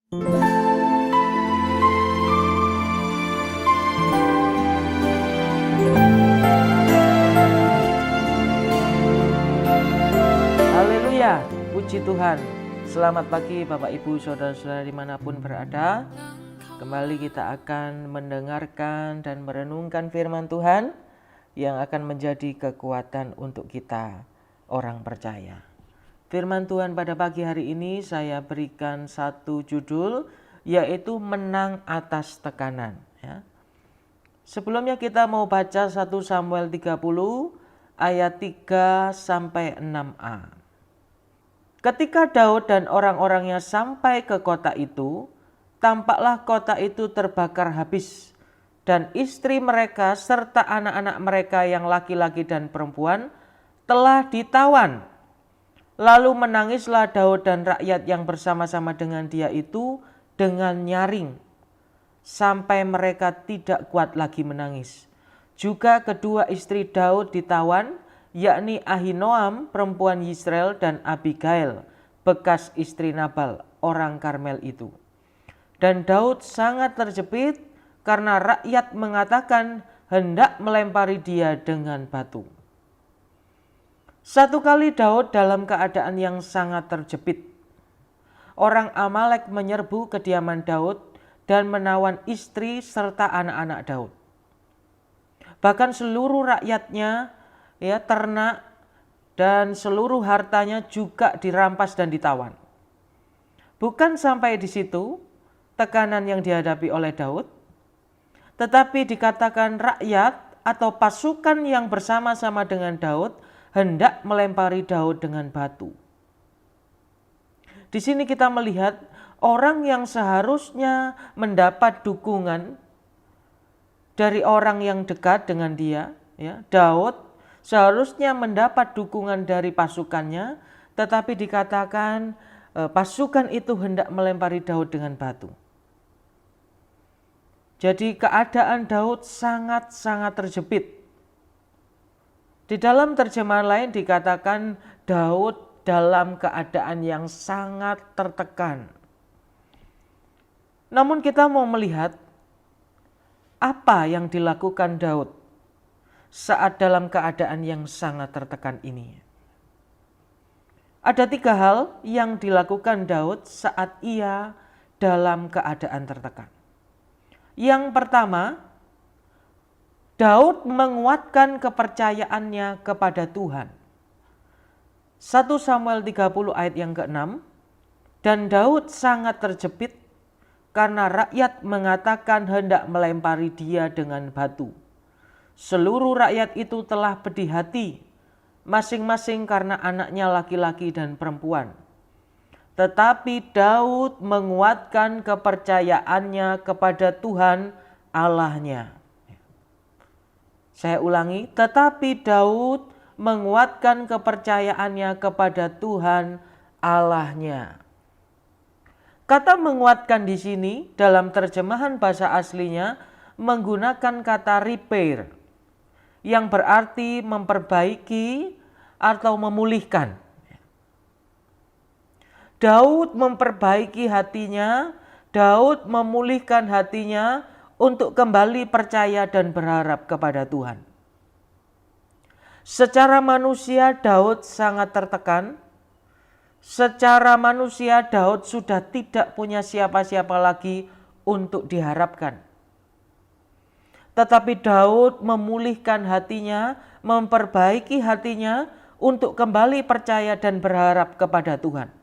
Haleluya, puji Tuhan. Selamat pagi Bapak Ibu Saudara-saudara dimanapun berada. Kembali kita akan mendengarkan dan merenungkan firman Tuhan yang akan menjadi kekuatan untuk kita orang percaya. Firman Tuhan pada pagi hari ini saya berikan satu judul, yaitu menang atas tekanan. Sebelumnya kita mau baca 1 Samuel 30 ayat 3 sampai 6a. Ketika Daud dan orang-orangnya sampai ke kota itu, tampaklah kota itu terbakar habis, dan istri mereka serta anak-anak mereka yang laki-laki dan perempuan telah ditawan. Lalu menangislah Daud dan rakyat yang bersama-sama dengan dia itu dengan nyaring, sampai mereka tidak kuat lagi menangis. Juga kedua istri Daud ditawan, yakni Ahinoam perempuan Yisrael dan Abigail bekas istri Nabal orang Karmel itu. Dan Daud sangat terjepit karena rakyat mengatakan hendak melempari dia dengan batu. Satu kali Daud dalam keadaan yang sangat terjepit. Orang Amalek menyerbu kediaman Daud dan menawan istri serta anak-anak Daud. Bahkan seluruh rakyatnya, ternak dan seluruh hartanya juga dirampas dan ditawan. Bukan sampai di situ tekanan yang dihadapi oleh Daud, tetapi dikatakan rakyat atau pasukan yang bersama-sama dengan Daud hendak melempari Daud dengan batu. Di sini kita melihat orang yang seharusnya mendapat dukungan dari orang yang dekat dengan dia, Daud seharusnya mendapat dukungan dari pasukannya, tetapi dikatakan pasukan itu hendak melempari Daud dengan batu. Jadi keadaan Daud sangat-sangat terjepit. Di dalam terjemahan lain dikatakan Daud dalam keadaan yang sangat tertekan. Namun kita mau melihat apa yang dilakukan Daud saat dalam keadaan yang sangat tertekan ini. Ada 3 hal yang dilakukan Daud saat ia dalam keadaan tertekan. Yang pertama, Daud menguatkan kepercayaannya kepada Tuhan. 1 Samuel 30 ayat yang ke-6, dan Daud sangat terjepit karena rakyat mengatakan hendak melempari dia dengan batu. Seluruh rakyat itu telah pedih hati, masing-masing karena anaknya laki-laki dan perempuan. Tetapi Daud menguatkan kepercayaannya kepada Tuhan Allahnya. Saya ulangi, tetapi Daud menguatkan kepercayaannya kepada Tuhan Allahnya. Kata menguatkan di sini dalam terjemahan bahasa aslinya menggunakan kata repair, yang berarti memperbaiki atau memulihkan. Daud memperbaiki hatinya, Daud memulihkan hatinya untuk kembali percaya dan berharap kepada Tuhan. Secara manusia Daud sangat tertekan. Secara manusia Daud sudah tidak punya siapa-siapa lagi untuk diharapkan. Tetapi Daud memulihkan hatinya, memperbaiki hatinya untuk kembali percaya dan berharap kepada Tuhan.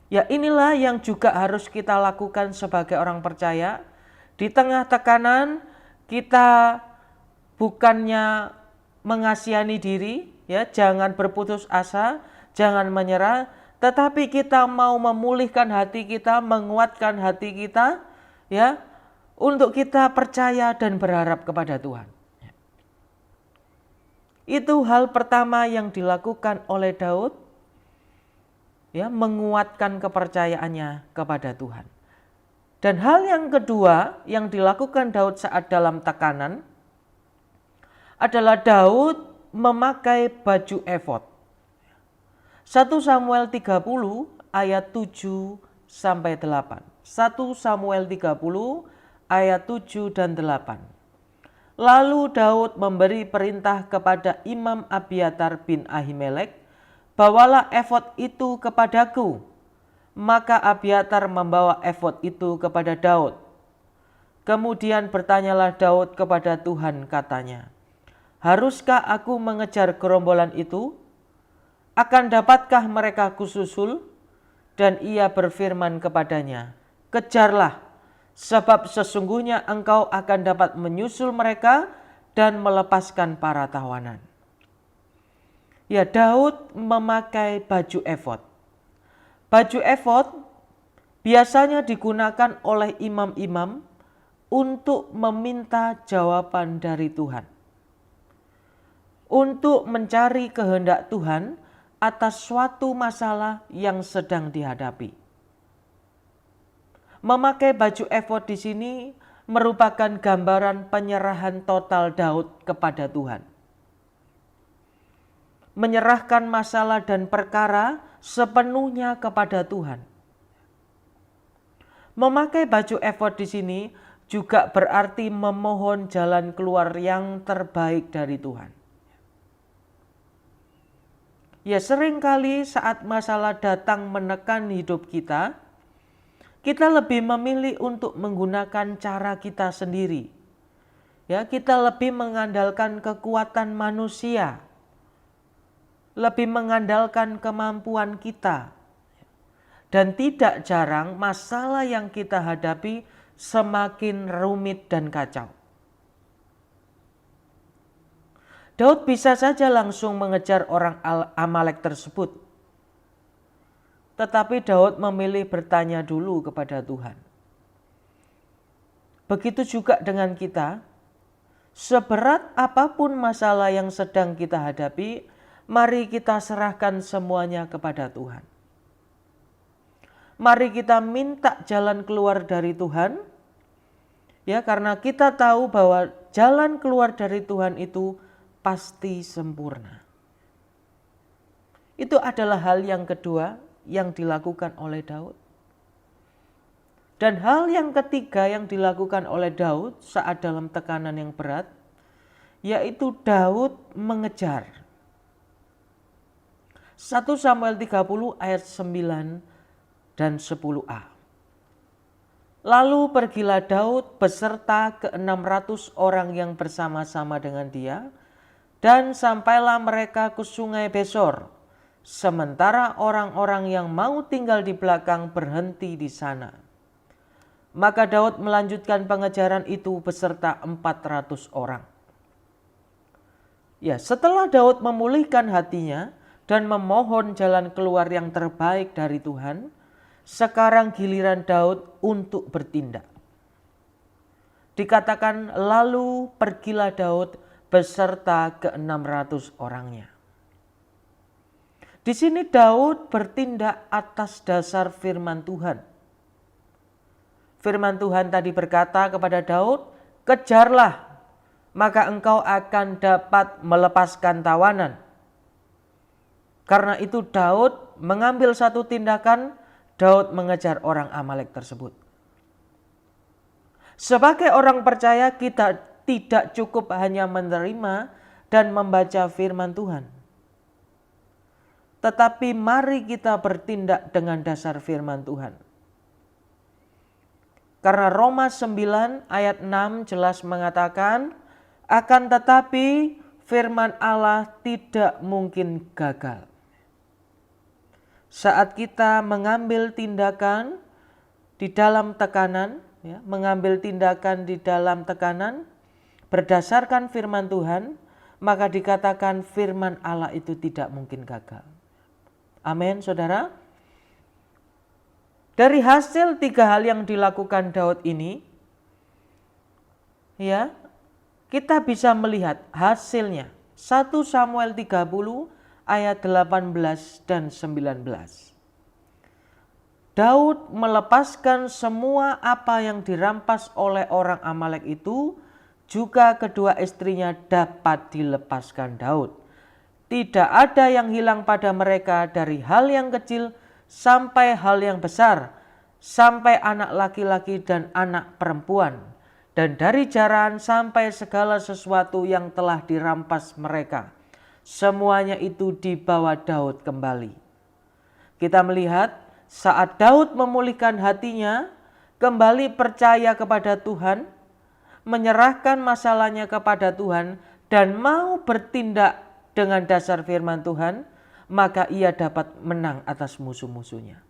Ya, inilah yang juga harus kita lakukan sebagai orang percaya. Di tengah tekanan kita bukannya mengasihani diri, jangan berputus asa, jangan menyerah, tetapi kita mau memulihkan hati kita, menguatkan hati kita, untuk kita percaya dan berharap kepada Tuhan. Itu hal pertama yang dilakukan oleh Daud, menguatkan kepercayaannya kepada Tuhan. Dan hal yang kedua yang dilakukan Daud saat dalam tekanan adalah Daud memakai baju efod. 1 Samuel 30 ayat 7 sampai 8. 1 Samuel 30 ayat 7 dan 8. Lalu Daud memberi perintah kepada Imam Abiatar bin Ahimelek, bawalah efod itu kepadaku. Maka Abiatar membawa efod itu kepada Daud. Kemudian bertanyalah Daud kepada Tuhan, katanya, haruskah aku mengejar gerombolan itu? Akan dapatkah mereka kususul? Dan ia berfirman kepadanya, kejarlah, sebab sesungguhnya engkau akan dapat menyusul mereka dan melepaskan para tawanan. Ya, Daud memakai baju efod. Baju efod biasanya digunakan oleh imam-imam untuk meminta jawaban dari Tuhan, untuk mencari kehendak Tuhan atas suatu masalah yang sedang dihadapi. Memakai baju efod di sini merupakan gambaran penyerahan total Daud kepada Tuhan. Menyerahkan masalah dan perkara sepenuhnya kepada Tuhan. Memakai baju efod di sini juga berarti memohon jalan keluar yang terbaik dari Tuhan. Ya, seringkali saat masalah datang menekan hidup kita lebih memilih untuk menggunakan cara kita sendiri. Ya, kita lebih mengandalkan kekuatan manusia, lebih mengandalkan kemampuan kita. Dan tidak jarang masalah yang kita hadapi semakin rumit dan kacau. Daud bisa saja langsung mengejar orang Amalek tersebut. Tetapi Daud memilih bertanya dulu kepada Tuhan. Begitu juga dengan kita, seberat apapun masalah yang sedang kita hadapi, mari kita serahkan semuanya kepada Tuhan. Mari kita minta jalan keluar dari Tuhan, ya, karena kita tahu bahwa jalan keluar dari Tuhan itu pasti sempurna. Itu adalah hal yang kedua yang dilakukan oleh Daud. Dan hal yang ketiga yang dilakukan oleh Daud saat dalam tekanan yang berat, yaitu Daud mengejar. 1 Samuel 30 ayat 9 dan 10a. Lalu pergilah Daud beserta ke-600 orang yang bersama-sama dengan dia, dan sampailah mereka ke sungai Besor, sementara orang-orang yang mau tinggal di belakang berhenti di sana. Maka Daud melanjutkan pengejaran itu beserta 400 orang. Ya, setelah Daud memulihkan hatinya dan memohon jalan keluar yang terbaik dari Tuhan, sekarang giliran Daud untuk bertindak. Dikatakan lalu pergilah Daud beserta ke-600 orangnya. Di sini Daud bertindak atas dasar firman Tuhan. Firman Tuhan tadi berkata kepada Daud, kejarlah, maka engkau akan dapat melepaskan tawanan. Karena itu Daud mengambil satu tindakan, Daud mengejar orang Amalek tersebut. Sebagai orang percaya, kita tidak cukup hanya menerima dan membaca firman Tuhan. Tetapi mari kita bertindak dengan dasar firman Tuhan. Karena Roma 9 ayat 6 jelas mengatakan, akan tetapi firman Allah tidak mungkin gagal. Saat kita mengambil tindakan di dalam tekanan, ya, mengambil tindakan di dalam tekanan berdasarkan firman Tuhan, maka dikatakan firman Allah itu tidak mungkin gagal. Amin, saudara. Dari hasil 3 hal yang dilakukan Daud ini, ya, kita bisa melihat hasilnya. 1 Samuel 30 ayat 18 dan 19. Daud melepaskan semua apa yang dirampas oleh orang Amalek itu, juga kedua istrinya dapat dilepaskan Daud. Tidak ada yang hilang pada mereka dari hal yang kecil sampai hal yang besar, sampai anak laki-laki dan anak perempuan, dan dari jaran sampai segala sesuatu yang telah dirampas mereka. Semuanya itu dibawa Daud kembali. Kita melihat saat Daud memulihkan hatinya, kembali percaya kepada Tuhan, menyerahkan masalahnya kepada Tuhan, dan mau bertindak dengan dasar firman Tuhan, maka ia dapat menang atas musuh-musuhnya.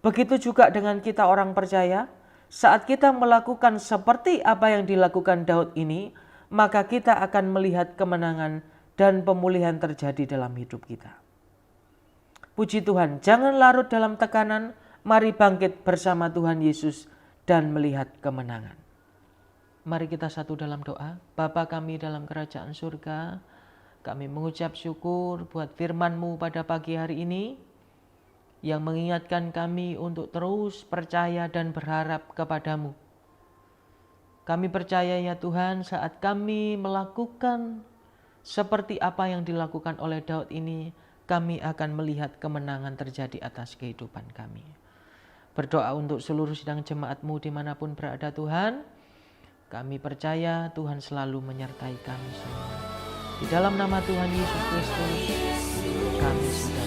Begitu juga dengan kita orang percaya, saat kita melakukan seperti apa yang dilakukan Daud ini, maka kita akan melihat kemenangan dan pemulihan terjadi dalam hidup kita. Puji Tuhan, jangan larut dalam tekanan, mari bangkit bersama Tuhan Yesus dan melihat kemenangan. Mari kita satu dalam doa. Bapa kami dalam kerajaan surga, kami mengucap syukur buat firman-Mu pada pagi hari ini, yang mengingatkan kami untuk terus percaya dan berharap kepada-Mu. Kami percaya ya Tuhan, saat kami melakukan seperti apa yang dilakukan oleh Daud ini, kami akan melihat kemenangan terjadi atas kehidupan kami. Berdoa untuk seluruh sidang jemaat-Mu dimanapun berada Tuhan. Kami percaya Tuhan selalu menyertai kami semua. Di dalam nama Tuhan Yesus Kristus, kami sudah